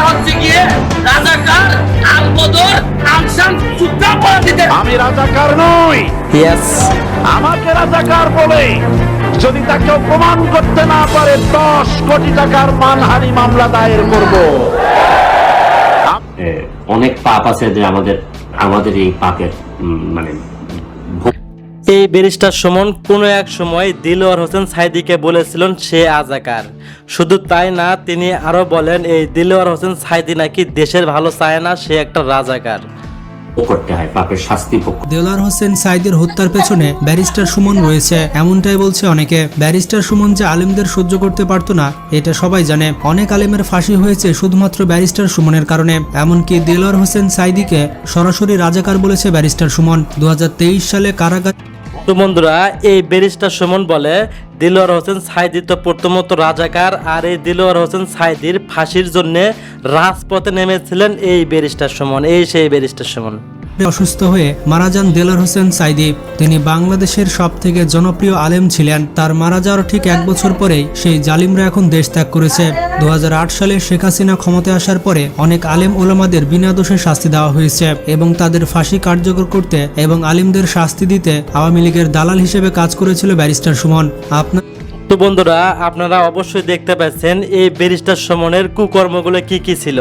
হচ্ছে গিয়ে রাজাকার আল বদর আল শামস যুদ্ধাপরাধীদের। আমি রাজাকার নই। ইয়েস, আমাকে রাজাকার বলে যদি তাকে প্রমাণ করতে না পারে 10 কোটি টাকার মানহানি মামলা দায়ের করব। অনেক পাপ আছে যে আমাদের এই পাপের মানে এই ব্যারিস্টার সুমন কোনো এক সময় দিলওয়ার হোসেন সাঈদীকে বলেছিলেন সে রাজাকার। শুধু তাই না, তিনি আরো বলেন এই দিলওয়ার হোসেন সাঈদী নাকি দেশের ভালো চায় না, সে একটা রাজাকার। করতে হয়, পাপের শাস্তি ভোগ। দেলোয়ার হোসেন সাঈদীর হত্যার পেছনে ব্যারিস্টার সুমন রয়েছে, এমনটাই বলছে অনেকে। ব্যারিস্টার সুমন যে আলেমদের সহ্য করতে পারতো না এটা সবাই জানে। অনেক আলেমের ফাঁসি হয়েছে শুধুমাত্র ব্যারিস্টার সুমনের কারণে। এমনকি দেলোয়ার হোসেন সাঈদীকে সরাসরি রাজাকার বলেছে ব্যারিস্টার সুমন। 2023 সালে কারাগার। তো বন্ধুরা, এই ব্যারিস্টার সুমন বলে দিলওয়ার হোসেন সাঈদী তো প্রথমত রাজাকার, আর এই দিলওয়ার হোসেন সাঈদীর ফাঁসির জন্য রাজপথে নেমেছিলেন এই ব্যারিস্টার সুমন। এই সেই ব্যারিস্টার সুমন অসুস্থ হয়ে মারা যান দেলোয়ার হোসেন সাঈদী। তিনি বাংলাদেশের সবথেকে জনপ্রিয় আলেম ছিলেন। তার মারা যাওয়ার ঠিক 1 বছর পরেই সেই জালিমরা এখন দেশ ত্যাগ করেছে। 2008 সালে শেখ হাসিনা ক্ষমতায় আসার পরে অনেক আলেম ওলামাদের বিনা দোষে শাস্তি দেওয়া হয়েছে এবং তাদের ফাঁসি কার্যকর করতে এবং আলেমদের শাস্তি দিতে আওয়ামী লীগের দালাল হিসেবে কাজ করেছিল ব্যারিস্টার সুমন। তো বন্ধুরা, আপনারা অবশ্যই দেখতে পাচ্ছেন এই ব্যারিস্টার সুমনের কুকর্মগুলো কি কি ছিল।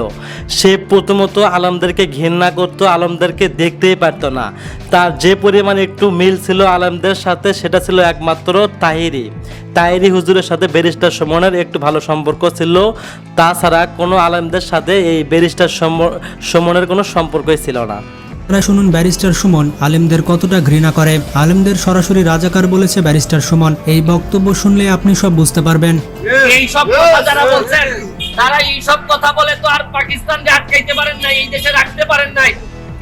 সে প্রথমত আলেমদেরকে ঘৃণা করতো, আলেমদেরকে দেখতেই পারতো না। তার যে পরিমাণে একটু মিল ছিল আলেমদের সাথে, সেটা ছিল একমাত্র তাহিরি হুজুরের সাথে ব্যারিস্টার সুমনের একটু ভালো সম্পর্ক ছিল। তাছাড়া কোনো আলেমদের সাথে এই ব্যারিস্টার সুমনের কোনো সম্পর্কই ছিল না। শুনুন ব্যারিস্টার সুমন আলেমদের কতটা ঘৃণা করে। আলেমদের সরাসরি রাজাকার বলেছে ব্যারিস্টার সুমন। এই বক্তব্য শুনলে আপনি সব বুঝতে পারবেন। এই সব কথা যারা বলছেন, তারা এই সব কথা বলে তো আর পাকিস্তানকে আটকাইতে পারেন নাই, এই দেশে রাখতে পারেন নাই।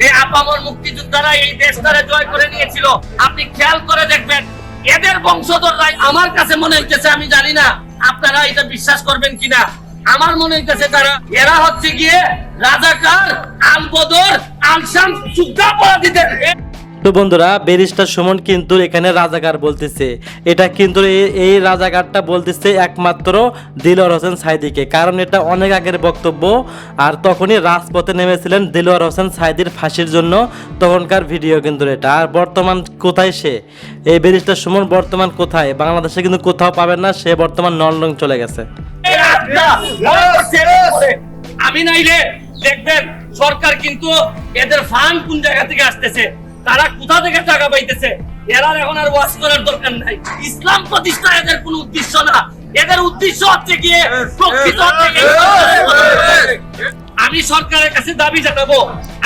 এই আপামর মুক্তিযোদ্ধারা এই দেশটারে জয় করে নিয়েছিল। আপনি খেয়াল করে দেখবেন, এদের বংশধররাই আমার কাছে মনে হইতেছে, আমি জানি না আপনারা এটা বিশ্বাস করবেন কিনা, আমার মনে হইতেছে এরা হচ্ছে গিয়ে রাজাকার আল বদর আল শামস যুদ্ধাপরাধীদের। তো বন্ধুরা, ব্যারিস্টার সুমন কিন্তু এখানে রাজাকার বলতেছে। এটা কিন্তু এই রাজাকারটা বলতেছে একমাত্র দিলওয়ার হোসেন সাঈদীকে, কারণ এটা অনেক আগের বক্তব্য। আর তখনই রাজপথে নেমেছিলেন দিলওয়ার হোসেন সাঈদীর ফাঁসির জন্য, তখনকার ভিডিও কিন্তু এটা। আর বর্তমান কোথায় সে? এই ব্যারিস্টার সুমন বর্তমান কোথায়? বাংলাদেশে কিন্তু কোথাও পাবেন না, সে বর্তমান লন্ডন চলে গেছে। আমি নাইলে দেখবেন সরকার কিন্তু এদের ফান্ড কোন জায়গা থেকে আসতেছে, তারা কোথা থেকে টাকা পাইতেছে, এরা এখন আর ওয়াজ করার দরকার নাই। ইসলাম প্রতিষ্ঠা এদের কোনো উদ্দেশ্য না, এদের উদ্দেশ্য হচ্ছে গিয়ে প্রকৃত। আমি সরকারের কাছে দাবি জানাবো,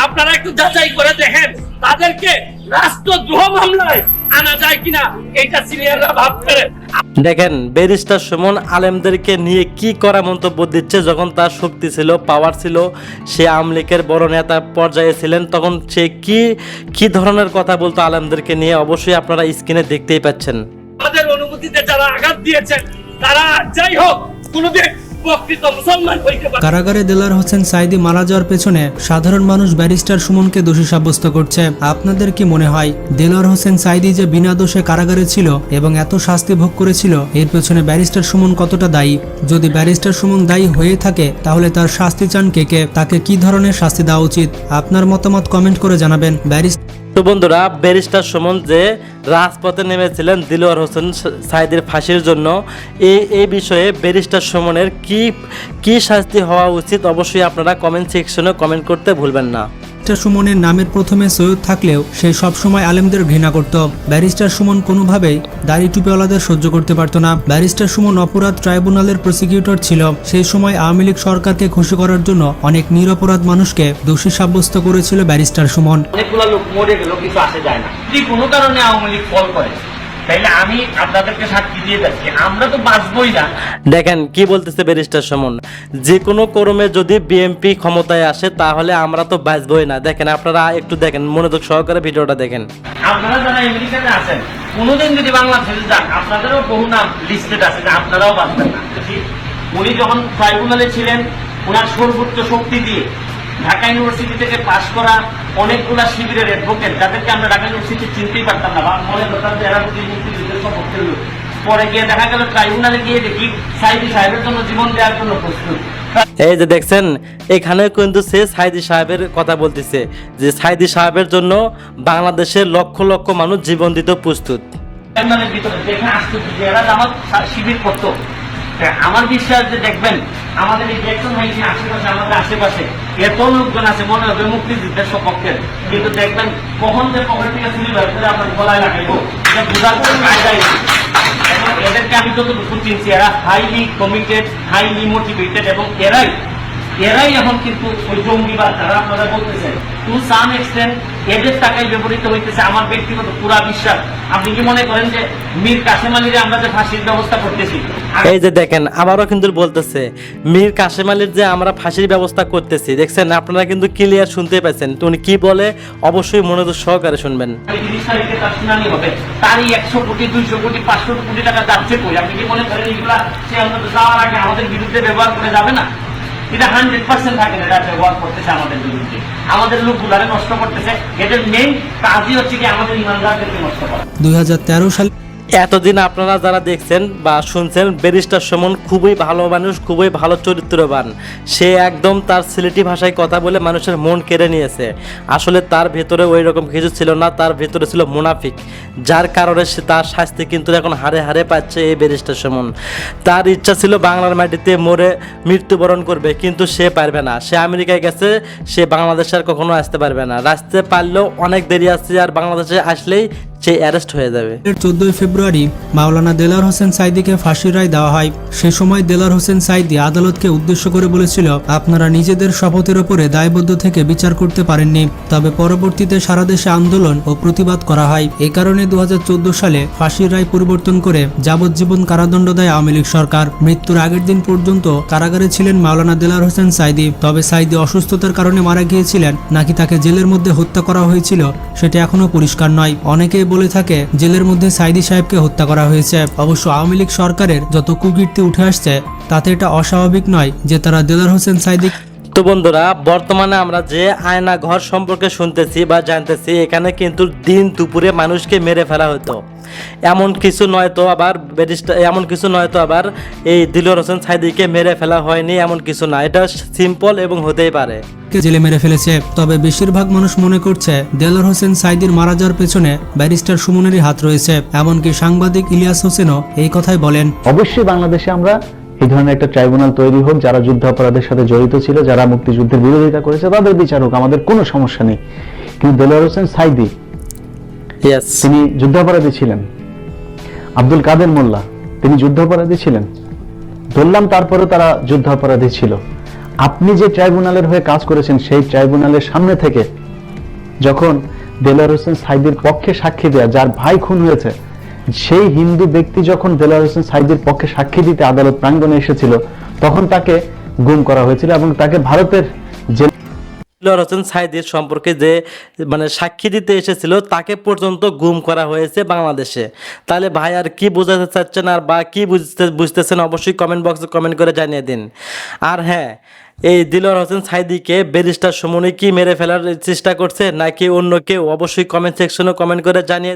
আপনারা একটু যাচাই করে দেখেন তাদেরকে রাষ্ট্রদ্রোহ মামলায় আনা যায় কিনা, এটা সিনিয়ররা ভাবতে। দেখেন ব্যারিস্টার সুমন আলেমদেরকে নিয়ে কি করা মন্তব্য দিচ্ছে। যখন তার শক্তি ছিল, পাওয়ার ছিল, সে আওয়ামী লীগের বড় নেতা পর্যায়ে ছিলেন, তখন সে কি ধরনের কথা বলতো আলেমদেরকে নিয়ে, অবশ্যই আপনারা স্ক্রিনে দেখতেই পাচ্ছেন। আমাদের অনুমতিতে যারা আঘাত দিয়েছেন তারা যাই হোক কোনোদিন প্রকৃত মুসলমান হইতে পারে। কারাগারে দেলোয়ার হোসেন সাঈদী মারা যাওয়ার পেছনে সাধারণ মানুষ ব্যারিস্টার সুমনকে দোষী সাব্যস্ত করছে। আপনাদের কি মনে হয় দেলোয়ার হোসেন সাঈদী যে বিনা দোষে কারাগারে ছিল এবং এত শাস্তি ভোগ করেছিল, এর পেছনে ব্যারিস্টার সুমন কতটা দায়ী? যদি ব্যারিস্টার সুমন দায়ী হয়ে থাকে তাহলে তার শাস্তি চান কে? তাকে কি ধরনের শাস্তি দেওয়া উচিত? আপনার মতামত কমেন্ট করে জানাবেন। তো বন্ধুরা, ব্যারিস্টার সুমন যে রাজপথে নেমেছিলেন দিলওয়ার হোসেন সাঈদীর ফাঁসির জন্য, এই বিষয়ে ব্যারিস্টার সুমনের কি শাস্তি হওয়া উচিত, অবশ্যই আপনারা কমেন্ট সেকশনে কমেন্ট করতে ভুলবেন না। ব্যারিস্টার সুমনের নামের প্রথমে সৈয়দ থাকলেও সে সবসময় আলেমদের ঘৃণা করত। ব্যারিস্টার সুমন কোনোভাবেই দাড়ি টুপিওয়ালাদের সহ্য করতে পারত না। ব্যারিস্টার সুমন অপরাধ ট্রাইব্যুনালের প্রসিকিউটর ছিল। সেই সময় আওয়ামী লীগ সরকারকে খুশি করার জন্য অনেক নিরপরাধ মানুষকে দোষী সাব্যস্ত করেছিল ব্যারিস্টার সুমন। অনেকগুলো লোক মরে গেল, কিছু আসে যায় না। যদি কোনো কারণে আওয়ামী লীগ ফল করে, তাইলে আমি আপনাদেরকে সাক্ষী দিয়ে যাচ্ছি, আমরা তো বাঁচবই না। দেখেন কি বলতেছে ব্যারিস্টার সুমন, যে কোনো ক্রমে যদি বিএনপি ক্ষমতায় আসে তাহলে আমরা তো বাঁচবই না। দেখেন আপনারা একটু দেখেন, মনোযোগ সহকারে ভিডিওটা দেখেন। আপনারা যারা আমেরিকাতে আছেন, কোনোদিন যদি বাংলাদেশে যান, আপনাদেরও বহু নাম লিস্টেড আছে যে আপনারাও বাঁচবেন না। উনি যখন ট্রাইব্যুনালে ছিলেন, ওনার সর্বোচ্চ শক্তি দিয়ে ঢাকা ইউনিভার্সিটি থেকে পাশ করা অনেকগুলা শিবিরের অ্যাডভোকেট, যাদেরকে আমরা ঢাকা ইউনিভার্সিটি চিনতেই পারতাম না বা মনে করতাম যে এরা মুক্তিযুদ্ধের সপক্ষের লোক, পরে গিয়ে দেখা গেল ট্রাইব্যুনালে গিয়ে দেখি সাইদি সাহেবের জন্য জীবন দেওয়ার জন্য প্রস্তুত। এই যে দেখছেন, এখানে কিন্তু সে সাইদি সাহেবের কথা বলতেছে যে সাইদি সাহেবের জন্য বাংলাদেশের লক্ষ লক্ষ মানুষ জীবন দিতে প্রস্তুত। ট্রাইব্যুনালের ভিতরে দেখে আসছে যে এরা জামাত শিবির করতো। আমার বিশ্বাস যে দেখবেন আমাদের এই দেখুন ভাই আশেপাশে, আমাদের আশেপাশে এত লোকজন আছে মনে হবে মুক্তিযুদ্ধের সপক্ষের, কিন্তু দেখবেন কখন যে পকেট থেকে চুরি বের করে আপনার গলায় লাগাইবো এটা বোঝার কোনো কায়দাই নেই। এবং এদেরকে আমি যতটুকু চিনছি এরা হাইলি কমিটেড, হাইলি মোটিভেটেড, এবং এরাই এখন কিন্তু ওই জঙ্গিবাদ যারা আপনারা বলতেছেন টু সাম এক্সটেন্ট এদের টাকায় ব্যবহৃত হইতেছে। আমার ব্যক্তিগত পুরা বিশ্বাস। আপনি কি মনে করেন যে মীর কাসেম আলীরে আমরা যে ফাঁসির ব্যবস্থা করতেছি, এই যে দেখেন আবারও কিন্তু বলতেছে মীর কাসেম আলীর যে আমরা ফাঁসির ব্যবস্থা করতেছি, দেখছেন আপনারা কিন্তু ক্লিয়ার শুনতে পাচ্ছেন উনি কি বলে, অবশ্যই মনোযোগ সহকারে শুনবেন। 30 তারিখে তার শুনানি হবে, তারই 100 কোটি 200 কোটি 500 কোটি টাকা যাচ্ছে কই? আপনি কি মনে করেন এগুলা সে অন্তত যাওয়ার আগে আমাদের বিরুদ্ধে ব্যবহার করে যাবে না? এটা 100% থাকে না, এটা ব্যবহার করতেছে আমাদের বিরুদ্ধে, আমাদের লোকগুলারে নষ্ট করতেছে। এদের মেইন কাজই হচ্ছে কি আমাদের ইমানদারদেরকে নষ্ট করা। 2013 সালে এতদিন আপনারা যারা দেখছেন বা শুনছেন ব্যারিস্টার সুমন খুবই ভালো মানুষ, খুবই ভালো চরিত্রবান। সে একদম তার সিলেটি ভাষায় কথা বলে মানুষের মন কেড়ে নিয়েছে। আসলে তার ভেতরে ওই রকম কিছু ছিল না, তার ভেতরে ছিল মুনাফিক, যার কারণে সে তার শাস্তি কিন্তু এখন হারে হারে পাচ্ছে এই ব্যারিস্টার সুমন। তার ইচ্ছা ছিল বাংলার মাটিতে মরে মৃত্যুবরণ করবে, কিন্তু সে পারবে না। সে আমেরিকায় গেছে, সে বাংলাদেশে আর কখনো আসতে পারবে না। আসতে পারলেও অনেক দেরি আছে, আর বাংলাদেশে আসলেই সে অ্যারেস্ট হয়ে যাবে। 14 ফেব্রুয়ারি মাওলানা দেলার হোসেন সাইদিকে ফাঁসির রায় দেওয়া হয়। সে সময় দেলার হোসেন সাইদি আদালতকে উদ্দেশ্য করে বলেছিল, আপনারা নিজেদের শপথের উপরে দায়বদ্ধ থেকে বিচার করতে পারেননি। তবে পরবর্তীতে সারা দেশে আন্দোলন ও প্রতিবাদ করা হয়। এ কারণে 2014 সালে ফাঁসির রায় পরিবর্তন করে যাবজ্জীবন কারাদণ্ড দেয় আওয়ামী লীগ সরকার। মৃত্যুর আগের দিন পর্যন্ত কারাগারে ছিলেন মাওলানা দেলার হোসেন সাইদি। তবে সাইদি অসুস্থতার কারণে মারা গিয়েছিলেন নাকি তাকে জেলের মধ্যে হত্যা করা হয়েছিল সেটা এখনো পরিষ্কার নয়। অনেকেই বলে থাকে জেলের মধ্যে সাইদি সাহেবকে হত্যা করা হয়েছে। অবশ্য আওয়ামী লীগ সরকারের যত কুকীর্তি উঠে আসছে তাতে এটা অস্বাভাবিক নয় যে তারা দেলার হোসেন সাইদি। তো বন্ধুরা, বর্তমানে আমরা যে আয়না ঘর সম্পর্কে শুনতেছি বা জানতেছি, এখানে কিন্তু দিন দুপুরে মানুষকে মেরে ফেলা হতো। এমন কিছু নয় তো আবার এই দিলওয়ার হোসেন সাইদিকে মেরে ফেলা হয়নি, এমন কিছু না। এটা সিম্পল এবং হতেই পারে জেলে মেরে ফেলেছে। তবে বেশিরভাগ মানুষ মনে করছে দেলার হোসেন সাইদির মারা যাওয়ার পেছনে ব্যারিস্টার সুমনেরই হাত রয়েছে। এমনকি সাংবাদিক ইলিয়াস হোসেনও এই কথাই বলেন। অবশ্যই বাংলাদেশে আমরা এই ধরনের একটা ট্রাইব্যুনাল তৈরি হোক, যারা যুদ্ধাপরাধের সাথে জড়িত ছিল, যারা মুক্তিযুদ্ধের বিরোধিতা করেছে তাদের বিচার হোক, আমাদের কোনো সমস্যা নেই। কিন্তু দেলার হোসেন সাইদি তিনি যুদ্ধাপরাধী ছিলেন। আব্দুল কাদের মোল্লা তিনি যুদ্ধাপরাধী ছিলেন, ধরলাম তারপরে তারা যুদ্ধাপরাধী ছিল। আপনি যে ট্রাইব্যুনালের হয়ে কাজ করেছেন সেই ট্রাইব্যুনালের সামনে থেকে যখন দেলার হোসেন সাইদির পক্ষে সাক্ষী দেয়া, যার ভাই খুন হয়েছে, সেই হিন্দু ব্যক্তি যখন দেলার হোসেন সাইদির পক্ষে সাক্ষী দিতে আদালত প্রাঙ্গণে এসেছিল তখন তাকে গুম করা হয়েছিল এবং তাকে ভারতের দিলওয়ার হোসেন সাইদির সম্পর্কে যে সাক্ষী দিতে এসেছিল তাকে পর্যন্ত গুম করা হয়েছে বাংলাদেশে। তাহলে ভাই আর কি বোঝাতে চাচ্ছেন আর বা কি বুঝতেছেন অবশ্যই কমেন্ট বক্সে কমেন্ট করে জানিয়ে দিন। আর হ্যাঁ, এই দিলওয়ার হোসেন সাইদিকে ব্যারিস্টার সুমনই কি মেরে ফেলার চেষ্টা করছে নাকি অন্য কেউ, অবশ্যই কমেন্ট সেকশনে কমেন্ট করে জানিয়ে